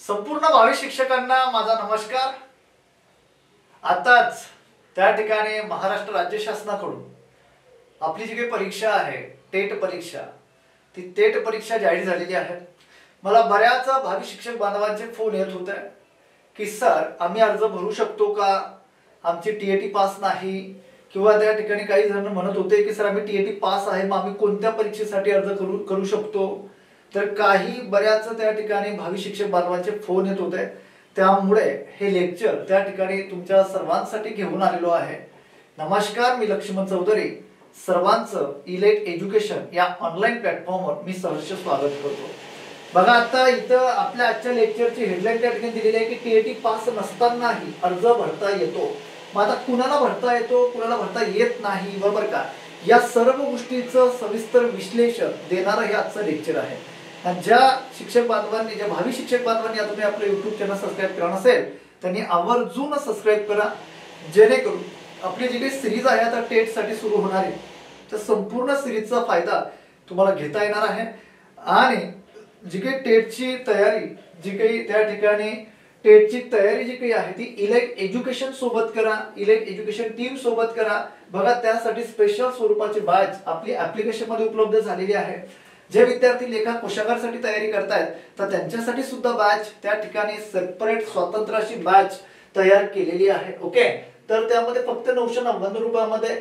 संपूर्ण भावी शिक्षकांना माझा नमस्कार। आताच त्या ठिकाणी महाराष्ट्र राज्य शासनाकडून आपली जी काही परीक्षा आहे टेट परीक्षा, ती टेट परीक्षा जाहीर झालेली आहे। मला बऱ्याच भावी शिक्षक बांधवांचे फोन येत होते की सर आम्ही अर्ज भरू शकतो का, आमची टीएटी पास नाही, किंवा त्या ठिकाणी काही जण म्हणत होते की सर आम्ही टीएटी पास आहे, मग आम्ही कोणत्या परीक्षेसाठी अर्ज करू शकतो। तर काही बऱ्याच त्या ठिकाणी भावी शिक्षक बांधवांचे फोन येत होते, त्यामुळे हे लेक्चर त्या ठिकाणी तुमच्या सर्वांसाठी घेऊन आलेलो आहे। नमस्कार, मी लक्ष्मण चौधरी, सर्वांचं इलाइट एज्युकेशन या ऑनलाईन प्लॅटफॉर्मवर मी सहर्ष स्वागत करतो। बघा, आता इथं आपल्या आजच्या लेक्चरची हेडलाईन त्या ठिकाणी दिलेली आहे की टीएटी पास नसतानाही अर्ज भरता येतो। मग आता कुणाला भरता येतो, कुणाला भरता येत नाही, बरोबर का, या सर्व गोष्टीचं सविस्तर विश्लेषण देणारं हे आजचं लेक्चर आहे। आणि ज्या शिक्षक बांधवांनी, ज्या भावी शिक्षक बांधवांनी अजून आपलं युट्यूब चॅनल सबस्क्राईब केलं नसेल त्यांनी आवर्जून सबस्क्राईब करा, जेणेकरून आपली जी काही सिरीज आहे आता टेट साठी सुरू होणार आहे तर संपूर्ण सिरीजचा फायदा तुम्हाला घेता येणार आहे। आणि जी काही टेटची तयारी, जी काही त्या ठिकाणी टेटची तयारी जी काही आहे ती इलाइट एज्युकेशन सोबत करा, इलाइट एज्युकेशन टीम सोबत करा। बघा, त्यासाठी स्पेशल स्वरूपाची बॅच आपली ऍप्लिकेशन मध्ये उपलब्ध झालेली आहे। जे विद्यार्थी लेखा कोशागारसाठी तयारी करतायत तर त्यांच्यासाठी सुद्धा बॅच त्या ठिकाणी सेपरेट स्वतंत्र अशी बॅच तयार केलेली आहे। ओके, तर त्यामध्ये फक्त 999 रुपयामध्ये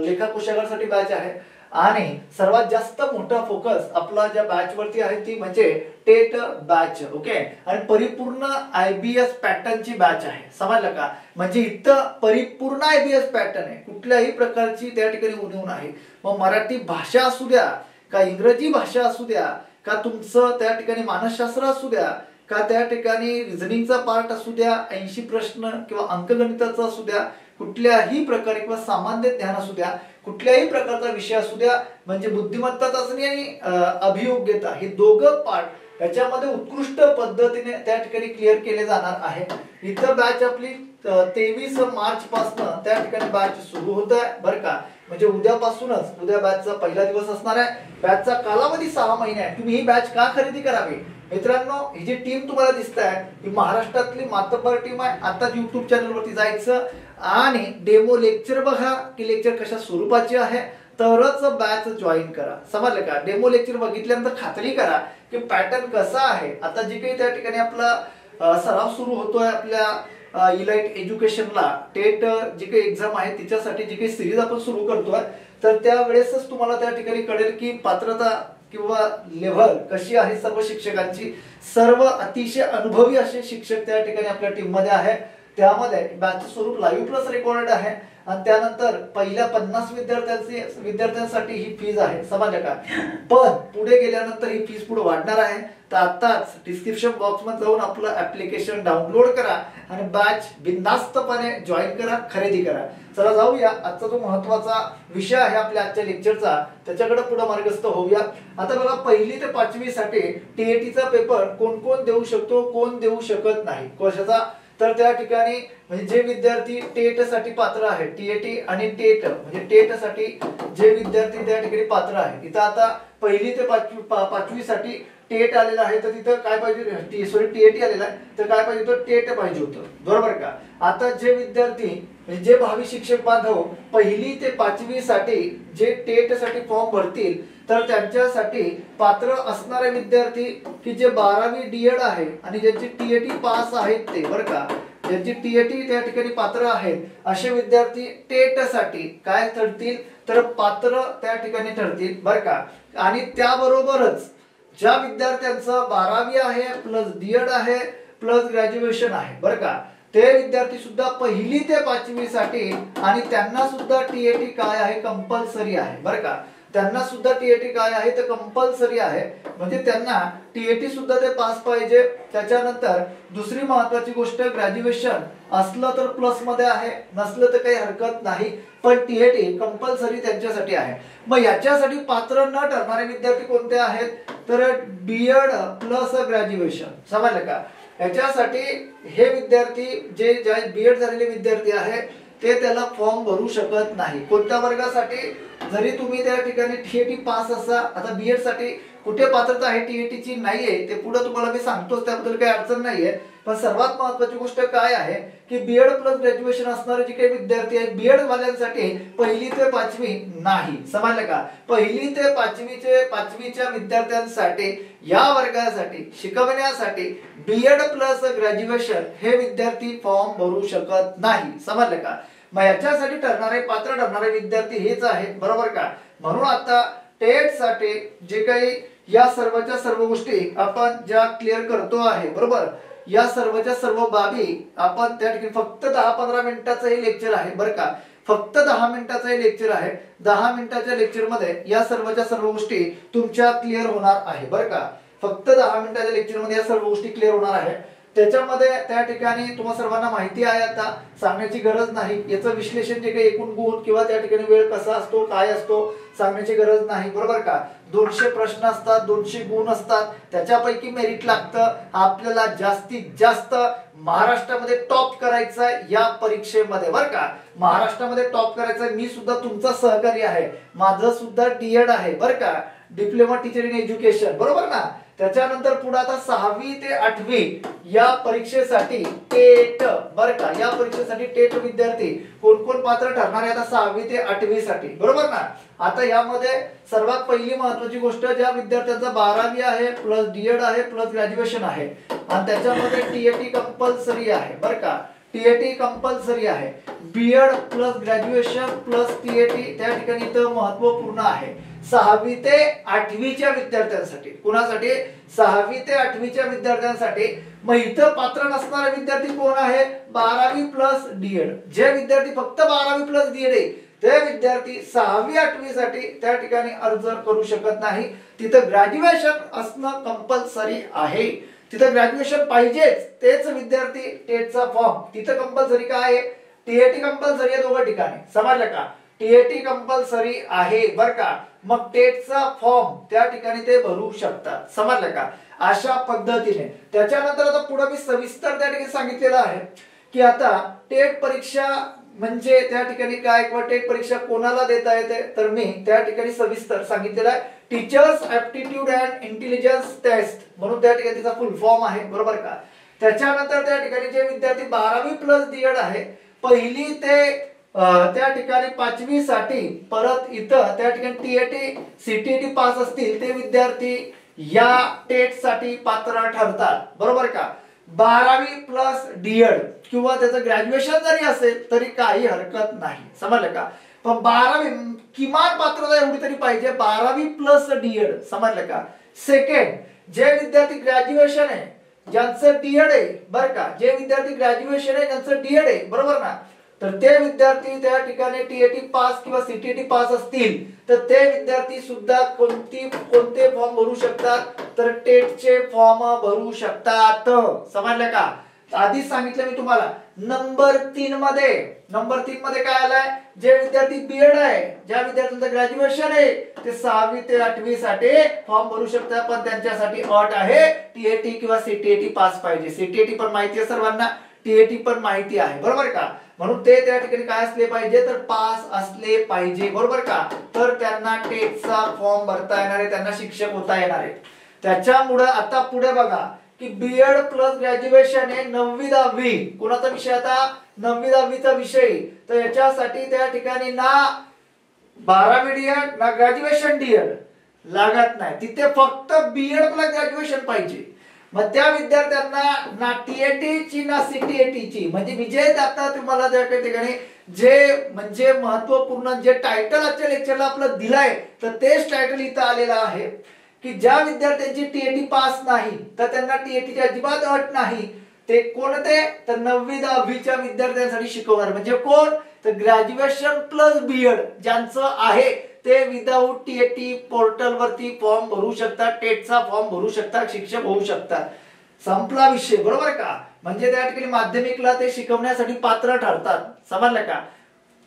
लेखा कोशागारसाठी बॅच आहे। आणि सर्वात जास्त मोठा फोकस आपला ज्या बॅच वरती आहे ती म्हणजे टेट बॅच। ओके, आणि परिपूर्ण आयबीएस पॅटर्नची बॅच आहे, समजलं का। म्हणजे इथं परिपूर्ण आयबीएस पॅटर्न आहे, कुठल्याही प्रकारची त्या ठिकाणी उणीव नाही। मग मराठी भाषा असू द्या का, इंग्रजी भाषा असू द्या का, तुमचं त्या ठिकाणी मानसशास्त्र असू द्या का, त्या ठिकाणी रिझनिंगचा पार्ट असू द्या, 80 प्रश्न किंवा अंकगणिताचा असू द्या, कुठल्याही प्रकारे किंवा सामान्य ज्ञान असू द्या, कुठल्याही प्रकारचा विषय असू द्या, म्हणजे बुद्धिमत्ता चाचणी आणि अभियोग्यता हे दोघं पार्ट याच्यामध्ये उत्कृष्ट पद्धतीने त्या ठिकाणी क्लिअर केले जाणार आहे। इथं बॅच आपली 23 मार्च पासून त्या ठिकाणी बॅच सुरू होत आहे, बरं का। म्हणजे उद्यापासूनच, उद्या बॅचचा पहिला दिवस असणार आहे। बॅचचा कालावधी 6 महिने आहे। तुम्ही ही बॅच का खरेदी करावी मित्रांनो, ही जी टीम तुम्हाला दिसत आहे ही महाराष्ट्रातली मातब्बर टीम आहे। आता युट्यूब चॅनल वरती जायचं आणि डेमो लेक्चर बघा की लेक्चर कशा स्वरूपाचे आहे, तरच बॅच जॉईन करा, समजलं का। डेमो लेक्चर बघितल्यानंतर खात्री करा की पॅटर्न कसा आहे। आता जी काही त्या ठिकाणी आपला सराव सुरू होतोय आपल्या इलाइट एज्युकेशनला, टेट जी काही एक्झाम आहे तिच्यासाठी जी काही सिरीज आपण सुरू करतोय, तर त्यावेळेसच तुम्हाला त्या ठिकाणी कळेल की पात्रता किंवा लेव्हल कशी आहे सर्व शिक्षकांची। सर्व अतिशय अनुभवी असे शिक्षक त्या ठिकाणी आपल्या टीम मध्ये आहे। त्यामध्ये बॅच स्वरूप लाईव्ह प्लस रेकॉर्डेड आहे आणि त्यानंतर पहिल्या 50 विद्यार्थ्यांसाठी ही फीज आहे, समजलं का। पण पुढे गेल्यानंतर ही फीज पुढे वाढणार आहे। तर आताच डिस्क्रिप्शन बॉक्स मध्ये जाऊन आपलं ऍप्लिकेशन डाउनलोड करा आणि बॅच बिनधास्तपणे जॉईन करा, खरेदी करा। चला जाऊया, आजचा जो महत्त्वाचा विषय आहे आपल्या आजच्या लेक्चरचा त्याच्याकडे पुढे मार्गस्थ होऊया। आता बघा, 1ली ते 5वी साठी टीएटीचा पेपर कोण कोण देऊ शकतो, कोण देऊ शकत नाही, कशाचा, तर त्या ठिकाणी म्हणजे जे विद्यार्थी टेट साठी पात्र आहे, टीएटी आणि टेट म्हणजे टेट साठी जे विद्यार्थी त्या ठिकाणी पात्र आहे, इथं आता 1ली ते 5वी साठी टेट आलेला आहे तर तिथं काय पाहिजे, सॉरी टीएटी आलेला आहे तर काय पाहिजे होतं, टेट पाहिजे होतं, बरोबर का। आता जे विद्यार्थी म्हणजे जे भावी शिक्षक बांधव 1ली ते 5वी साठी जे टेट साठी फॉर्म भरतील तर त्यांच्यासाठी पात्र असणारे विद्यार्थी की जे 12वी डीएड आहे आणि ज्यांची टीएटी पास आहेत ते, बरं का, ज्यांची टीएटी त्या ठिकाणी पात्र आहेत असे विद्यार्थी टेट साठी काय ठरतील, तर पात्र त्या ठिकाणी ठरतील, बरं का। आणि त्याबरोबरच ज्या विद्यार्थ्यांचं 12वी आहे प्लस डीएड आहे प्लस ग्रॅज्युएशन आहे, बरं का, ते विद्यार्थी सुद्धा 1ली ते 5वी साठी आणि त्यांना सुद्धा टीएटी काय आहे, कंपल्सरी आहे, बरं का। त्यांना सुद्धा टीएटी काय आहे तर कंपल्सरी आहे, म्हणजे त्यांना टीएटी सुद्धा ते पास पाहिजे। त्याच्यानंतर दुसरी महत्त्वाची गोष्ट, ग्रॅज्युएशन असलं तर प्लस मध्ये आहे, नसलं तर काही हरकत नाही, पण टीएटी कंपल्सरी त्यांच्यासाठी आहे। मग याच्यासाठी पात्र न ठरणारे विद्यार्थी कोणते आहेत, तर बीएड प्लस ग्रॅज्युएशन, समजलं का। याच्यासाठी हे विद्यार्थी जे बीएड झालेले विद्यार्थी आहे ते त्याला फॉर्म भरू शकत नाही। कोणत्या वर्गासाठी, जरी तुम्ही त्या ठिकाणी टीएटी पास असा, आता बीएड साठी कुठे पात्रता आहे टीएटीची नाहीये ते पुढे तुम्हाला मी सांगतोच, त्याबद्दल काही अडचण नाहीये. पण सर्वात महत्वाची गोष्ट काय आहे की बीएड प्लस ग्रॅज्युएशन असणारे जे काही विद्यार्थी आहेत बीएड वाल्यांसाठी 1ली ते 5वी नाही. समजलं का? 1ली ते 5वीच्या विद्यार्थ्यांसाठी या वर्गासाठी शिकवण्यासाठी बीएड प्लस ग्रॅज्युएशन हे विद्यार्थी फॉर्म भरू शकत नाही. समजलं का? मग याच्यासाठी पात्र ठरणारे विद्यार्थी हेच आहेत, बरोबर का? म्हणून आता टेट साठी जे काही या सर्वच्या सर्व गोष्टी आपण ज्या क्लिअर करतो आहे, बरोबर, या सर्वच्या सर्व बाबी आपण त्या ठिकाणी फक्त 10-15 मिनिटाचं हे लेक्चर आहे, बरं का? फक्त 10 मिनिटाचं हे लेक्चर आहे. 10 मिनिटाच्या लेक्चर मध्ये या सर्वच्या सर्व गोष्टी तुमच्या क्लिअर होणार आहे, बरं का? फक्त 10 मिनिटाच्या लेक्चर मध्ये या सर्व गोष्टी क्लिअर होणार आहे. त्याच्यामध्ये त्या ठिकाणी तुम्हा सर्वांना माहिती आहे, आता सांगण्याची गरज नाही. याचं विश्लेषण जे काही एकूण गुण किंवा त्या ठिकाणी वेळ कसा असतो काय असतो सांगण्याची गरज नाही, बरोबर का? 200 प्रश्न असतात, 200 गुण असतात, त्याच्यापैकी मेरिट लागतं. आपल्याला जास्तीत जास्त महाराष्ट्रामध्ये टॉप करायचा या परीक्षेमध्ये, बरं का? महाराष्ट्रामध्ये टॉप करायचा. मी सुद्धा तुमचा सहकारी आहे, माझं सुद्धा डीएड आहे, बरं का? डिप्लोमा टीचर इन एज्युकेशन, बरोबर ना? त्याच्यानंतर पुढे आता 6वी ते 8वी या परीक्षेसाठी टेट, बरं का? या परीक्षेसाठी टेट विद्यार्थी कोण कोण पात्र ठरणार आहे आता 6वी ते 8वी साठी, बरोबर ना? आता यामध्ये सर्वात पहिली महत्वाची गोष्ट, ज्या विद्यार्थ्यांचा 12वी आहे प्लस डीएड आहे प्लस ग्रॅज्युएशन आहे आणि त्याच्यामध्ये टीएटी कंपल्सरी आहे, बरं का? टीएटी कंपल्सरी आहे. BEd plus graduation plus TAT त्या ठिकाणी इथं महत्वपूर्ण आहे 6वी ते 8वीच्या विद्यार्थ्यांसाठी. कुणासाठी? 6वी ते 8वीच्या विद्यार्थ्यांसाठी. मग इथं पात्र नसणारे विद्यार्थी कोण आहे? 12वी प्लस डीएड. जे विद्यार्थी फक्त 12वी प्लस डीएड आहे ते विद्यार्थी 6वी 8वी साठी त्या ठिकाणी अर्ज करू शकत नाही. तिथं ग्रॅज्युएशन असणं कंपल्सरी आहे, तिथं ग्रॅज्युएशन पाहिजेच. तेच विद्यार्थी टेटचा फॉर्म तिथं कंपल्सरी काय आहे? टीएटी कंपल्सरी आहे दोघं ठिकाणी. समजलं का? टीएटी कंपल्सरी आहे, बरं का? मग टेटचा फॉर्म त्या ठिकाणी ते भरू शकतात. समजलं का? अशा पद्धतीने. त्याच्यानंतर आता पुढे मी सविस्तर त्या ठिकाणी सांगितलेलं आहे की आता टेट परीक्षा म्हणजे त्या ठिकाणी काय किंवा टेट परीक्षा कोणाला देता येते, तर मी त्या ठिकाणी सविस्तर सांगितलेलं आहे teachers aptitude and intelligence test म्हणून त्या ठिकाणी तिचा फुल फॉर्म आहे, बरोबर का? त्याच्यानंतर त्या ठिकाणी जे विद्यार्थी 12वी प्लस डीएड आहे 1ली ते त्या ठिकाणी 5वी साठी परत इथं त्या ठिकाणी टीएटी सीटीटी पास असतील ते विद्यार्थी या टेट साठी पात्र ठरतात, बरोबर का? 12वी प्लस डीएड किंवा त्याचं ग्रॅज्युएशन जरी असेल तरी काही हरकत नाही. समजलं का? पण 12वी किमान पात्रता एवढी तरी पाहिजे, 12वी प्लस डीएड. समजलं का? सेकंड, जे विद्यार्थी ग्रॅज्युएशन आहे ज्यांचं डीएड आहे, बरं का? जे विद्यार्थी ग्रॅज्युएशन आहे ज्यांचं डीएड आहे, बरोबर ना? तर ते विद्यार्थी त्या ठिकाणी टीएटी पास किंवा सीटीटी पास असतील तर ते विद्यार्थी सुद्धा कोणते फॉर्म भरू शकतात, तर टेटचे फॉर्म भरू शकतात. समजलं का? आधीच सांगितलं मी तुम्हाला. नंबर 3 मध्ये काय आलाय? जे विद्यार्थी बीएड आहे, ज्या विद्यार्थ्यांचं ग्रॅज्युएशन आहे ते 6वी ते 8वी साठी फॉर्म भरू शकतात, पण त्यांच्यासाठी अट आहे टीएटी किंवा सीटीटी पास पाहिजे. सीटीटी पण माहिती आहे सर्वांना, टीएटी पण माहिती आहे, बरोबर का? म्हणून ते त्या ठिकाणी काय असले पाहिजे, तर पास असले पाहिजे, बरोबर का? तर त्यांना टेटचा फॉर्म भरता येणार आहे, त्यांना शिक्षक होता येणार आहे. त्याच्यामुळे आता पुढे बघा की बीएड प्लस ग्रॅज्युएशन हे 9वी 10वी कोणाचा विषय आता? 9वी 10वीचा विषय. तर याच्यासाठी त्या ठिकाणी ना 12वी डीएड ना ग्रॅज्युएशन डीएड लागत नाही, तिथे फक्त बीएड प्लस ग्रॅज्युएशन पाहिजे. मग त्या विद्यार्थ्यांना ना टीएटी ची ना सीटीएटी ची म्हणजे विजय आता तुम्हाला त्या ठिकाणी जे म्हणजे महत्वपूर्ण जे टायटल आजच्या लेक्चरला आपलं दिलाय तर तेच टायटल इथं आलेलं आहे की ज्या विद्यार्थ्यांची टीएटी पास नाही तर त्यांना टीएटीची अजिबात अट नाही. ते कोणते? तर 9वी 10वीच्या विद्यार्थ्यांसाठी शिकवणार. म्हणजे कोण? तर ग्रॅज्युएशन प्लस बीएड ज्यांचं आहे ते विदाउट टीएटी पोर्टल वरती फॉर्म भरू शकतात, टेटचा फॉर्म भरू शकतात, शिक्षक होऊ शकतात. संपला विषय, बरोबर का? म्हणजे त्या ठिकाणी माध्यमिकला ते शिकवण्यासाठी पात्र ठरतात. समजलं का?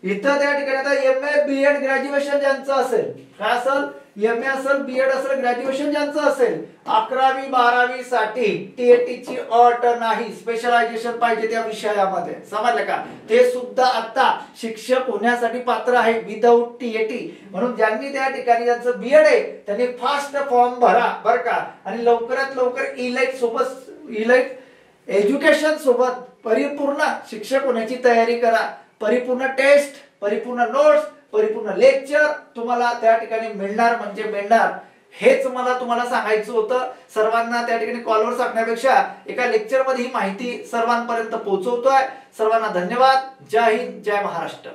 इथं त्या ठिकाणी आता एमए बीएड ग्रॅज्युएशन ज्यांचं असेल काय असेल? एम ए असेल, बीएड असेल, ग्रॅज्युएशन ज्यांचं असेल, 11वी 12वी साठी टीएटी ची अट नाही, स्पेशलायझेशन पाहिजे त्या विषयामध्ये, समजलं का? ते सुद्धा आता शिक्षक होण्यासाठी पात्र आहे विदाऊट टीएटी. म्हणून ज्यांनी त्या ठिकाणी ज्यांचं बीएड आहे त्यांनी फास्ट फॉर्म भरा बरं का, आणि लवकरात लवकर इलाइट एज्युकेशन सोबत परिपूर्ण शिक्षक होण्याची तयारी करा. परिपूर्ण टेस्ट, परिपूर्ण नोट्स, परिपूर्ण लेक्चर तुम्हाला त्या ठिकाणी मिळणार म्हणजे मिळणार. हेच मला तुम्हाला सांगायचं होतं. सर्वांना त्या ठिकाणी कॉलवर सांगण्यापेक्षा एका लेक्चर मध्ये ही माहिती सर्वांपर्यंत पोहोचवतोय. सर्वांना धन्यवाद. जय हिंद, जय महाराष्ट्र.